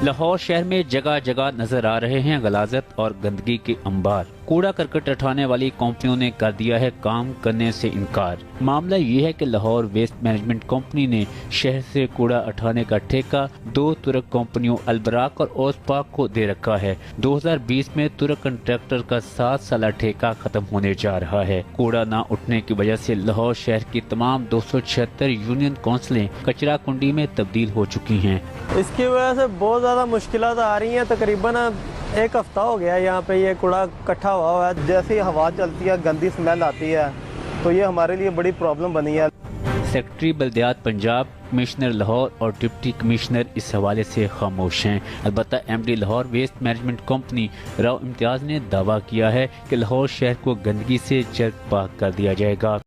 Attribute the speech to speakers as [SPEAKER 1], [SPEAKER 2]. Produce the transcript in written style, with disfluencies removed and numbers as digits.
[SPEAKER 1] लाहौर शहर में जगह जगह नजर आ रहे हैं गलाजत और गंदगी के अंबार। कूड़ा करकट उठाने वाली कंपनियों ने कर दिया है काम करने से इनकार। मामला ये है कि लाहौर वेस्ट मैनेजमेंट कंपनी ने शहर से कूड़ा उठाने का ठेका दो तुर्क कंपनियों अलबराक और ओसपाक को दे रखा है। 2020 में तुर्क कंट्रैक्टर का 7 साल ठेका खत्म होने जा रहा है। कूड़ा न उठने की वजह से लाहौर शहर की तमाम 276 यूनियन काउंसिलें कचरा कुंडी में तब्दील हो चुकी हैं।
[SPEAKER 2] इसकी वजह से बहुत ज़्यादा मुश्किलात आ रही हैं। तकरीबन एक हफ्ता हो गया यहाँ पे ये कूड़ा इकट्ठा हुआ है।
[SPEAKER 3] जैसे ही हवा चलती है गंदी स्मेल आती है, तो ये हमारे लिए बड़ी प्रॉब्लम बनी है।
[SPEAKER 1] सेक्रेटरी बल्दियात पंजाब, कमिश्नर लाहौर और डिप्टी कमिश्नर इस हवाले से खामोश हैं। अलबत्ता MD Lahore waste management company Rao Imtiaz ने दावा किया है कि लाहौर शहर को गंदगी से जल्द पाक कर दिया जाएगा।